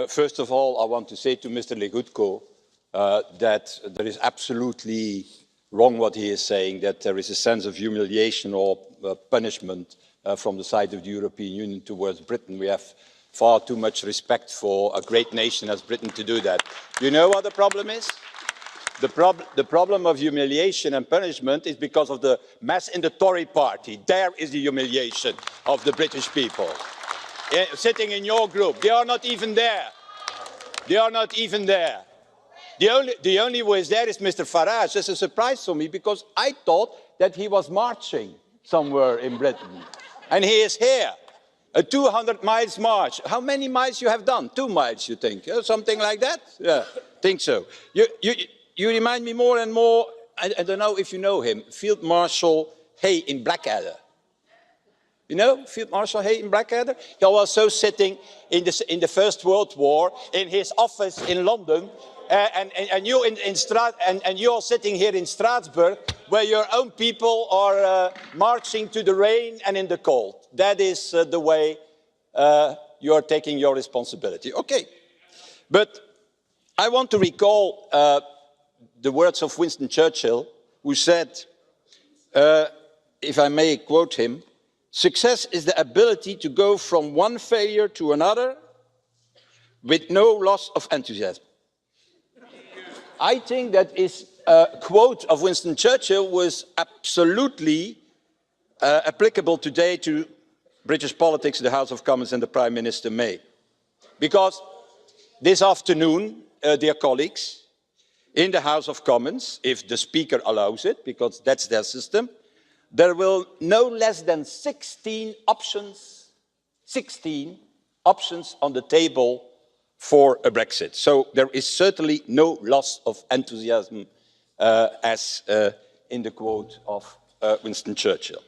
First of all, I want to say to Mr. Legutko that there is absolutely wrong what he is saying, that there is a sense of humiliation or punishment from the side of the European Union towards Britain. We have far too much respect for a great nation as Britain to do that. You know what the problem is? The problem of humiliation and punishment is because of the mess in the Tory party. There is the humiliation of the British people. Sitting in your group, they are not even there. They are not even there. The only who is there is Mr. Farage. That's a surprise for me because I thought that he was marching somewhere in Britain. And he is here. A 200 miles march. How many miles you have done? 2 miles, you think? Something like that? Yeah, think so. You remind me more and more, I don't know if you know him, Field Marshal Hay in Blackadder. You know Field Marshal Hay in Blackadder? He was also sitting in the First World War in his office in London, and you're sitting here in Strasbourg, where your own people are marching to the rain and in the cold. That is the way you are taking your responsibility. Okay, but I want to recall the words of Winston Churchill, who said, if I may quote him, "Success is the ability to go from one failure to another with no loss of enthusiasm." I think that is a quote of Winston Churchill was absolutely applicable today to British politics, the House of Commons and the Prime Minister May. Because this afternoon, dear colleagues, in the House of Commons, if the Speaker allows it, because that's their system, there will no less than 16 options on the table for a Brexit. So there is certainly no loss of enthusiasm, as in the quote of Winston Churchill.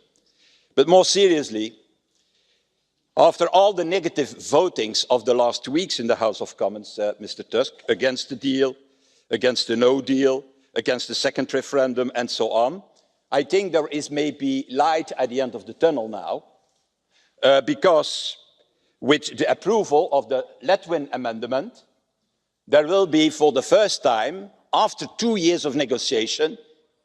But more seriously, after all the negative votings of the last weeks in the House of Commons, Mr. Tusk, against the deal, against the no deal, against the second referendum, and so on, I think there is maybe light at the end of the tunnel now, because with the approval of the Letwin amendment, there will be, for the first time, after 2 years of negotiation,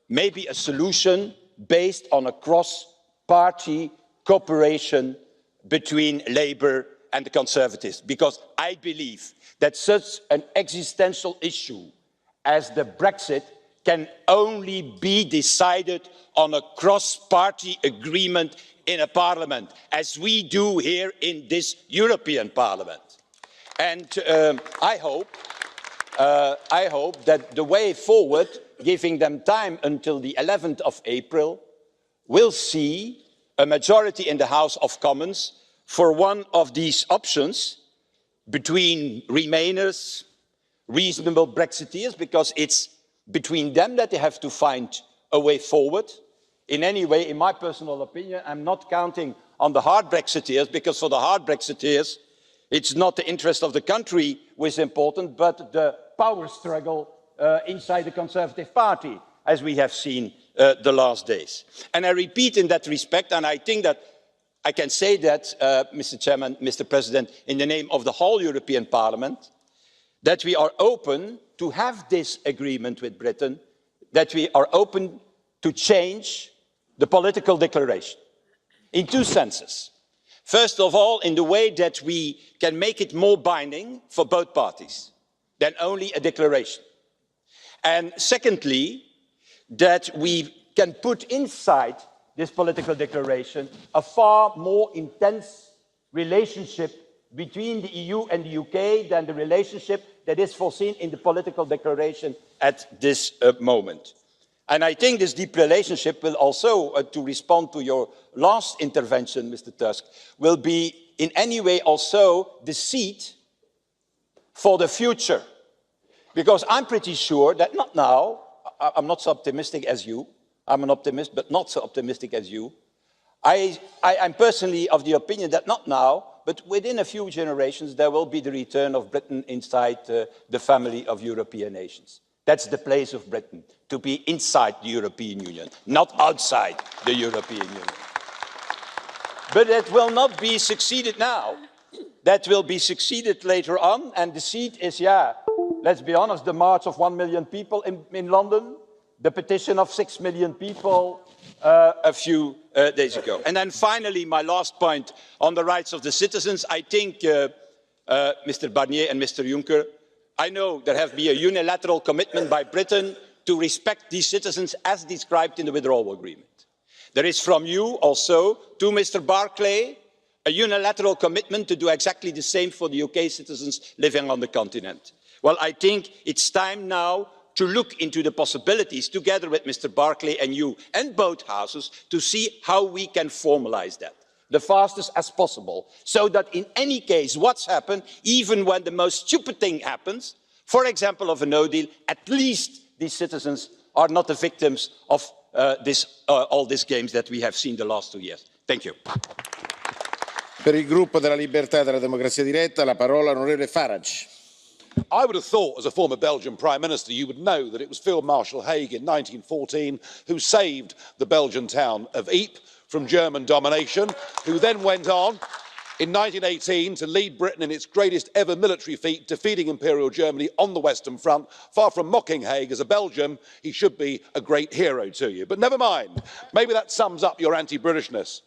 maybe a solution based on a cross-party cooperation between Labour and the Conservatives, because I believe that such an existential issue as the Brexit can only be decided on a cross-party agreement in a parliament, as we do here in this European Parliament. And I hope that the way forward, giving them time until the 11th of April, will see a majority in the House of Commons for one of these options between Remainers, reasonable Brexiteers, because it's between them that they have to find a way forward. In any way, in my personal opinion, I'm not counting on the hard Brexiteers, because for the hard Brexiteers, it's not the interest of the country which is important, but the power struggle inside the Conservative Party, as we have seen the last days. And I repeat in that respect, and I think that I can say that, Mr. Chairman, Mr. President, in the name of the whole European Parliament, that we are open to have this agreement with Britain, that we are open to change the political declaration in 2 senses. First of all, in the way that we can make it more binding for both parties than only a declaration. And secondly, that we can put inside this political declaration a far more intense relationship between the EU and the UK than the relationship that is foreseen in the political declaration at this moment. And I think this deep relationship will also, to respond to your last intervention, Mr. Tusk, will be in any way also the seed for the future. Because I'm pretty sure that not now, I'm not so optimistic as you, I'm an optimist, but not so optimistic as you. I'm personally of the opinion that not now, but within a few generations, there will be the return of Britain inside the family of European nations. That's the place of Britain, to be inside the European Union, not outside the European Union. But that will not be succeeded now. that will be succeeded later on. And the seed is, yeah, let's be honest, the march of 1 million people in London, the petition of 6 million people a few days ago. And then finally, my last point on the rights of the citizens. I think, Mr. Barnier and Mr. Juncker, I know there has been a unilateral commitment by Britain to respect these citizens as described in the withdrawal agreement. There is from you also to Mr. Barclay a unilateral commitment to do exactly the same for the UK citizens living on the continent. Well, I think it's time now to look into the possibilities, together with Mr. Barclay and you and both houses, to see how we can formalise that the fastest as possible, so that in any case, what's happened, even when the most stupid thing happens, for example of a no deal, at least these citizens are not the victims of all these games that we have seen the last 2 years. Thank you. Per il gruppo della Libertà e della Democrazia Diretta, la parola onorevole Farage. I would have thought, as a former Belgian Prime Minister, you would know that it was Field Marshal Haig in 1914 who saved the Belgian town of Ypres from German domination, who then went on in 1918 to lead Britain in its greatest ever military feat, defeating Imperial Germany on the Western Front. Far from mocking Haig, as a Belgian, he should be a great hero to you. But never mind, maybe that sums up your anti-Britishness.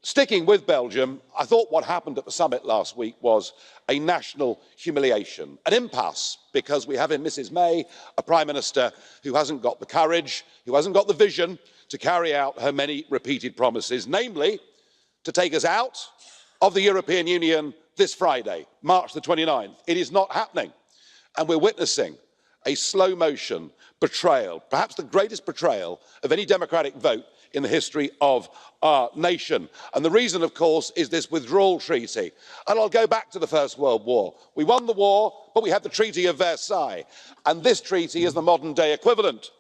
Sticking with Belgium, I thought what happened at the summit last week was a national humiliation, an impasse, because we have in Mrs May a Prime Minister who hasn't got the courage, who hasn't got the vision to carry out her many repeated promises, namely to take us out of the European Union this Friday, March the 29th. It is not happening, and we're witnessing a slow motion betrayal, perhaps the greatest betrayal of any democratic vote in the history of our nation. And the reason, of course, is this withdrawal treaty. And I'll go back to the First World War. We won the war, but we had the Treaty of Versailles. And this treaty is the modern day equivalent.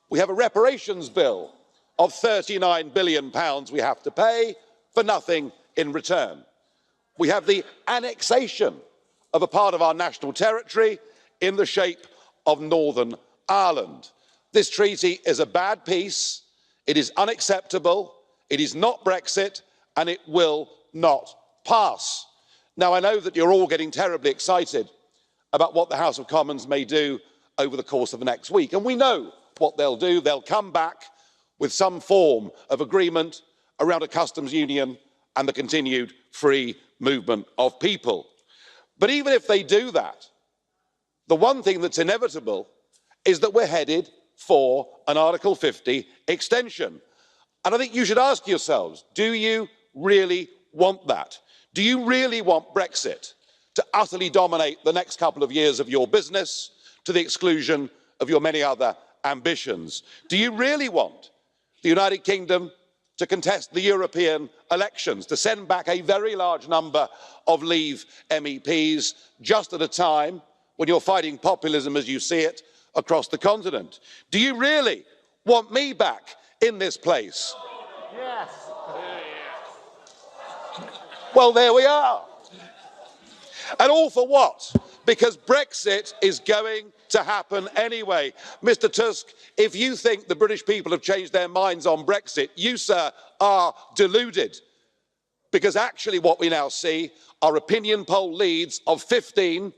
We have a reparations bill of £39 billion we have to pay for nothing in return. We have the annexation of a part of our national territory in the shape of Northern Ireland. This treaty is a bad piece. It is unacceptable, it is not Brexit, and it will not pass. Now, I know that you're all getting terribly excited about what the House of Commons may do over the course of the next week, and we know what they'll do. They'll come back with some form of agreement around a customs union and the continued free movement of people. But even if they do that, the one thing that's inevitable is that we're headed for an Article 50 extension. And I think you should ask yourselves, do you really want that? Do you really want Brexit to utterly dominate the next couple of years of your business to the exclusion of your many other ambitions? Do you really want the United Kingdom to contest the European elections, to send back a very large number of Leave MEPs just at a time when you're fighting populism as you see it across the continent? Do you really want me back in this place? Yes. Well, there we are. And all for what? Because Brexit is going to happen anyway. Mr Tusk, if you think the British people have changed their minds on Brexit, you, sir, are deluded. Because actually what we now see are opinion poll leads of 15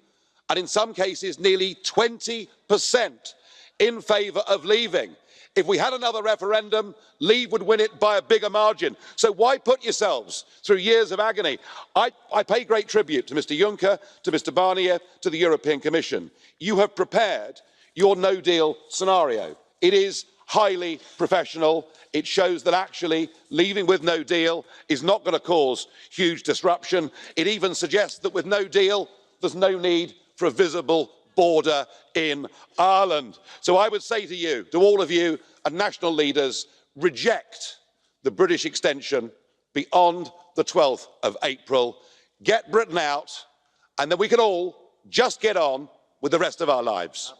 and in some cases nearly 20% in favour of leaving. If we had another referendum, Leave would win it by a bigger margin. So why put yourselves through years of agony? I pay great tribute to Mr Juncker, to Mr Barnier, to the European Commission. You have prepared your no-deal scenario. It is highly professional. It shows that actually leaving with no deal is not going to cause huge disruption. It even suggests that with no deal, there's no need for a visible border in Ireland. So I would say to you, to all of you and national leaders, reject the British extension beyond the 12th of April. Get Britain out, and then we can all just get on with the rest of our lives.